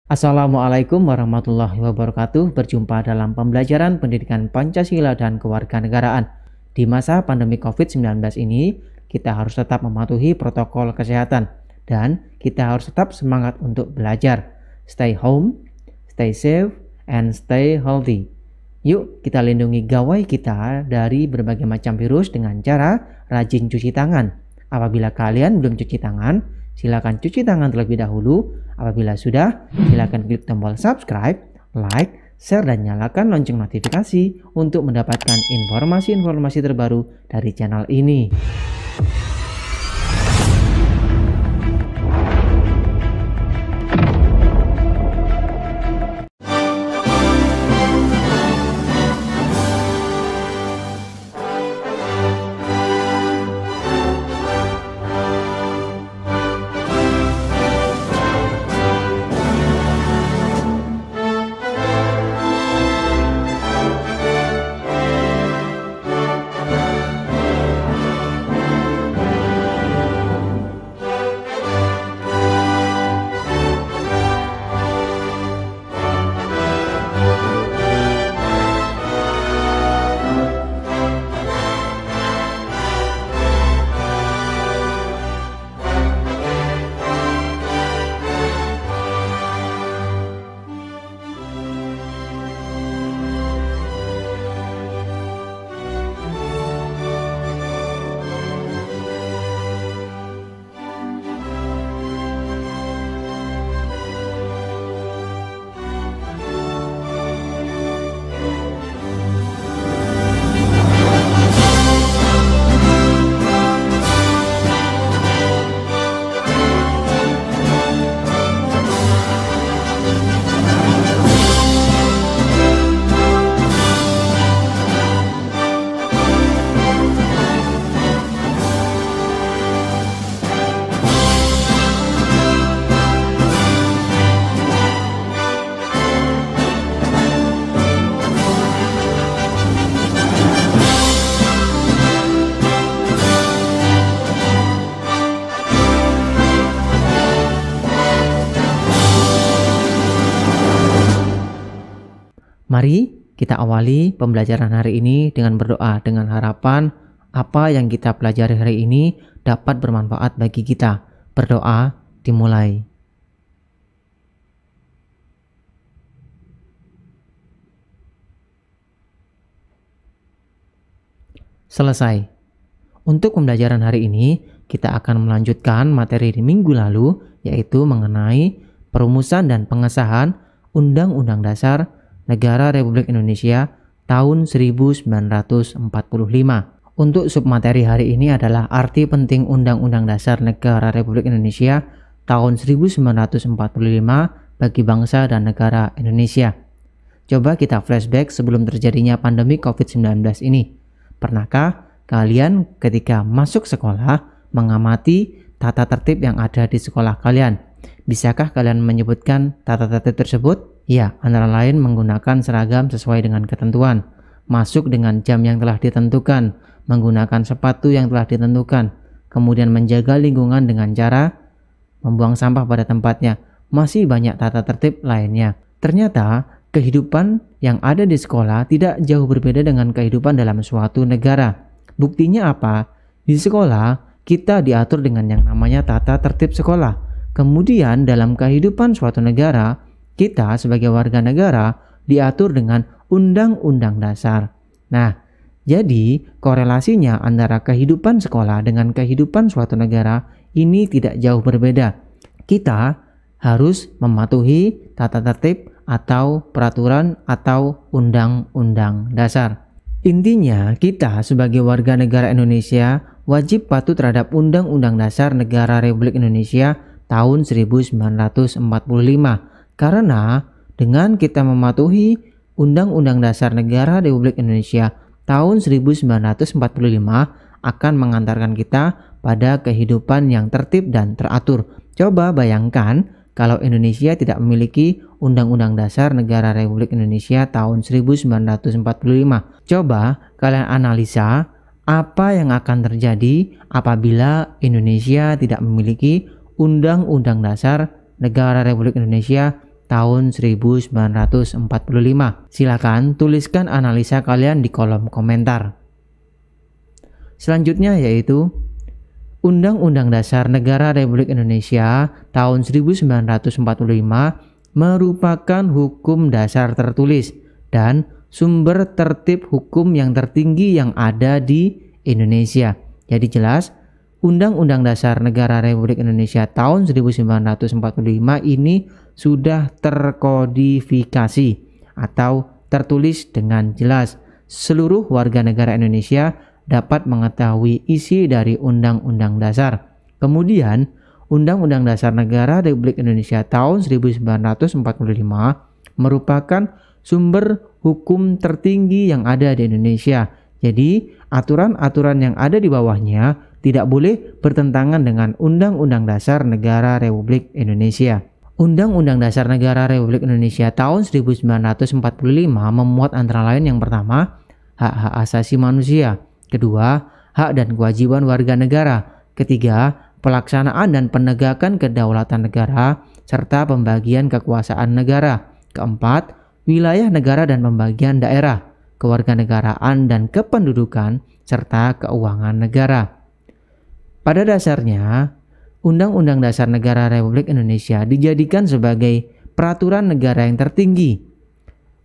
Assalamualaikum warahmatullahi wabarakatuh. Berjumpa dalam pembelajaran pendidikan Pancasila dan Kewarganegaraan. Di masa pandemi COVID-19 ini, kita harus tetap mematuhi protokol kesehatan dan kita harus tetap semangat untuk belajar. Stay home, stay safe, and stay healthy. Yuk kita lindungi gawai kita dari berbagai macam virus dengan cara rajin cuci tangan. Apabila kalian belum cuci tangan, silakan cuci tangan terlebih dahulu. Apabila sudah, silakan klik tombol subscribe, like, share, dan nyalakan lonceng notifikasi untuk mendapatkan informasi-informasi terbaru dari channel ini. Mari kita awali pembelajaran hari ini dengan berdoa dengan harapan apa yang kita pelajari hari ini dapat bermanfaat bagi kita. Berdoa dimulai. Selesai. Untuk pembelajaran hari ini, kita akan melanjutkan materi di minggu lalu, yaitu mengenai perumusan dan pengesahan Undang-Undang Dasar Negara Republik Indonesia tahun 1945. Untuk submateri hari ini adalah arti penting Undang-Undang Dasar Negara Republik Indonesia tahun 1945 bagi bangsa dan negara Indonesia. Coba kita flashback sebelum terjadinya pandemi COVID-19 ini. Pernahkah kalian ketika masuk sekolah mengamati tata tertib yang ada di sekolah kalian? Bisakah kalian menyebutkan tata tertib tersebut? Ya, antara lain menggunakan seragam sesuai dengan ketentuan, masuk dengan jam yang telah ditentukan, menggunakan sepatu yang telah ditentukan, kemudian menjaga lingkungan dengan cara membuang sampah pada tempatnya. Masih banyak tata tertib lainnya. Ternyata, kehidupan yang ada di sekolah tidak jauh berbeda dengan kehidupan dalam suatu negara. Buktinya apa? Di sekolah, kita diatur dengan yang namanya tata tertib sekolah. Kemudian dalam kehidupan suatu negara, kita sebagai warga negara diatur dengan Undang-Undang Dasar. Nah, jadi korelasinya antara kehidupan sekolah dengan kehidupan suatu negara ini tidak jauh berbeda. Kita harus mematuhi tata tertib atau peraturan atau Undang-Undang Dasar. Intinya, kita sebagai warga negara Indonesia wajib patuh terhadap Undang-Undang Dasar Negara Republik Indonesia tahun 1945. Karena dengan kita mematuhi Undang-Undang Dasar Negara Republik Indonesia tahun 1945 akan mengantarkan kita pada kehidupan yang tertib dan teratur. Coba bayangkan kalau Indonesia tidak memiliki Undang-Undang Dasar Negara Republik Indonesia tahun 1945. Coba kalian analisa apa yang akan terjadi apabila Indonesia tidak memiliki Undang-Undang Dasar Negara Republik Indonesia tahun 1945. Silakan tuliskan analisa kalian di kolom komentar. Selanjutnya yaitu Undang-Undang Dasar Negara Republik Indonesia tahun 1945 merupakan hukum dasar tertulis dan sumber tertib hukum yang tertinggi yang ada di Indonesia. Jadi jelas, Undang-Undang Dasar Negara Republik Indonesia tahun 1945 ini sudah terkodifikasi atau tertulis dengan jelas. Seluruh warga negara Indonesia dapat mengetahui isi dari Undang-Undang Dasar. Kemudian, Undang-Undang Dasar Negara Republik Indonesia tahun 1945 merupakan sumber hukum tertinggi yang ada di Indonesia. Jadi, aturan-aturan yang ada di bawahnya tidak boleh bertentangan dengan Undang-Undang Dasar Negara Republik Indonesia. Undang-Undang Dasar Negara Republik Indonesia tahun 1945 memuat antara lain yang pertama, hak-hak asasi manusia. Kedua, hak dan kewajiban warga negara. Ketiga, pelaksanaan dan penegakan kedaulatan negara serta pembagian kekuasaan negara. Keempat, wilayah negara dan pembagian daerah, kewarganegaraan dan kependudukan, serta keuangan negara. Pada dasarnya, Undang-Undang Dasar Negara Republik Indonesia dijadikan sebagai peraturan negara yang tertinggi.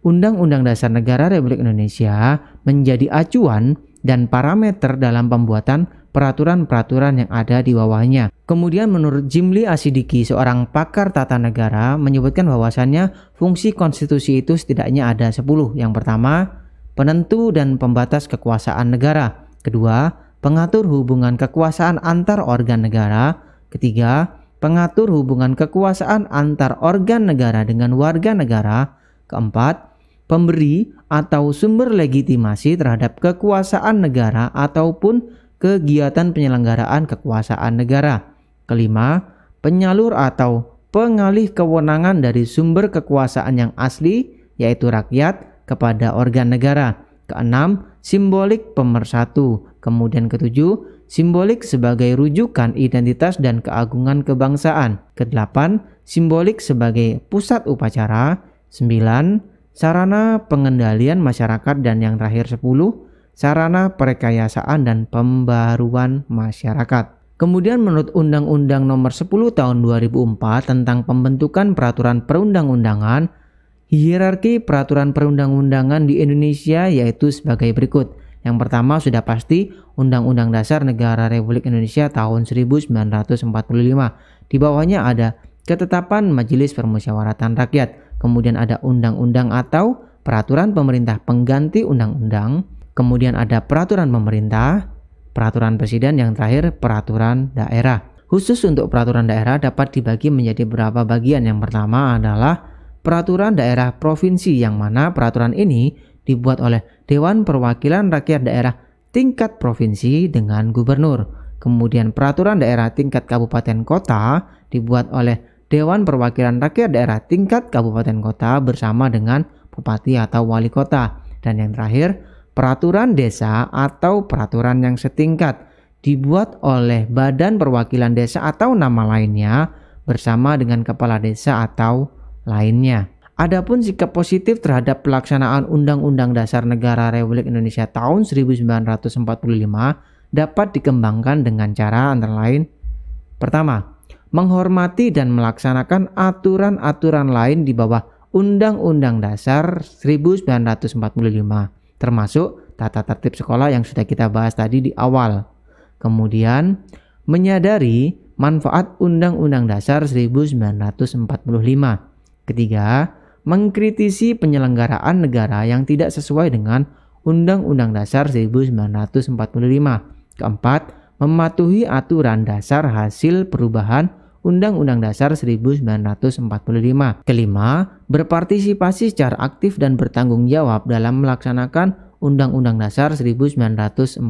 Undang-Undang Dasar Negara Republik Indonesia menjadi acuan dan parameter dalam pembuatan peraturan-peraturan yang ada di bawahnya. Kemudian menurut Jimli Asidiki, seorang pakar tata negara, menyebutkan bahwasannya fungsi konstitusi itu setidaknya ada 10. Yang pertama, penentu dan pembatas kekuasaan negara. Kedua, pengatur hubungan kekuasaan antar organ negara. Ketiga, pengatur hubungan kekuasaan antar organ negara dengan warga negara. Keempat, pemberi atau sumber legitimasi terhadap kekuasaan negara ataupun kegiatan penyelenggaraan kekuasaan negara. Kelima, penyalur atau pengalih kewenangan dari sumber kekuasaan yang asli, yaitu rakyat, kepada organ negara. Keenam, simbolik pemersatu. Kemudian ketujuh, simbolik sebagai rujukan identitas dan keagungan kebangsaan. Kedelapan, simbolik sebagai pusat upacara. 9, sarana pengendalian masyarakat. Dan yang terakhir 10, sarana perekayasaan dan pembaruan masyarakat. Kemudian menurut Undang-Undang Nomor 10 Tahun 2004 tentang pembentukan peraturan perundang-undangan, hierarki peraturan perundang-undangan di Indonesia yaitu sebagai berikut. Yang pertama sudah pasti Undang-Undang Dasar Negara Republik Indonesia tahun 1945. Di bawahnya ada Ketetapan Majelis Permusyawaratan Rakyat. Kemudian ada undang-undang atau peraturan pemerintah pengganti undang-undang. Kemudian ada peraturan pemerintah, peraturan presiden, yang terakhir peraturan daerah. Khusus untuk peraturan daerah dapat dibagi menjadi beberapa bagian. Yang pertama adalah peraturan daerah provinsi, yang mana peraturan ini dibuat oleh Dewan Perwakilan Rakyat Daerah tingkat provinsi dengan gubernur. Kemudian peraturan daerah tingkat kabupaten kota dibuat oleh Dewan Perwakilan Rakyat Daerah tingkat kabupaten kota bersama dengan bupati atau wali kota. Dan yang terakhir, peraturan desa atau peraturan yang setingkat dibuat oleh Badan Perwakilan Desa atau nama lainnya bersama dengan kepala desa atau lainnya. Adapun sikap positif terhadap pelaksanaan Undang-Undang Dasar Negara Republik Indonesia tahun 1945 dapat dikembangkan dengan cara antara lain: pertama, menghormati dan melaksanakan aturan-aturan lain di bawah Undang-Undang Dasar 1945, termasuk tata tertib sekolah yang sudah kita bahas tadi di awal. Kemudian, menyadari manfaat Undang-Undang Dasar 1945. Ketiga, mengkritisi penyelenggaraan negara yang tidak sesuai dengan Undang-Undang Dasar 1945. Keempat, mematuhi aturan dasar hasil perubahan Undang-Undang Dasar 1945. Kelima, berpartisipasi secara aktif dan bertanggung jawab dalam melaksanakan Undang-Undang Dasar 1945.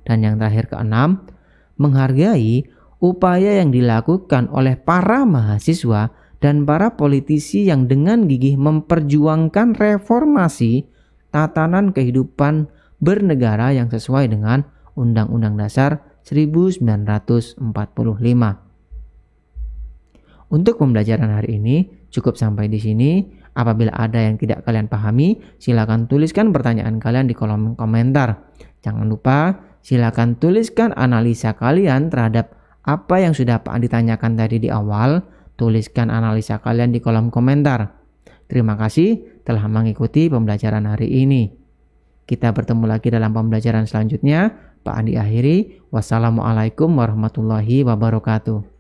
Dan yang terakhir keenam, menghargai upaya yang dilakukan oleh para mahasiswa dan para politisi yang dengan gigih memperjuangkan reformasi tatanan kehidupan bernegara yang sesuai dengan Undang-Undang Dasar 1945. Untuk pembelajaran hari ini Cukup sampai di sini. Apabila ada yang tidak kalian pahami, silakan tuliskan pertanyaan kalian di kolom komentar. Jangan lupa, silakan tuliskan analisa kalian terhadap apa yang sudah Pak Andi tanyakan tadi di awal. Tuliskan analisa kalian di kolom komentar. Terima kasih telah mengikuti pembelajaran hari ini. Kita bertemu lagi dalam pembelajaran selanjutnya. Pak Andi akhiri. Wassalamualaikum warahmatullahi wabarakatuh.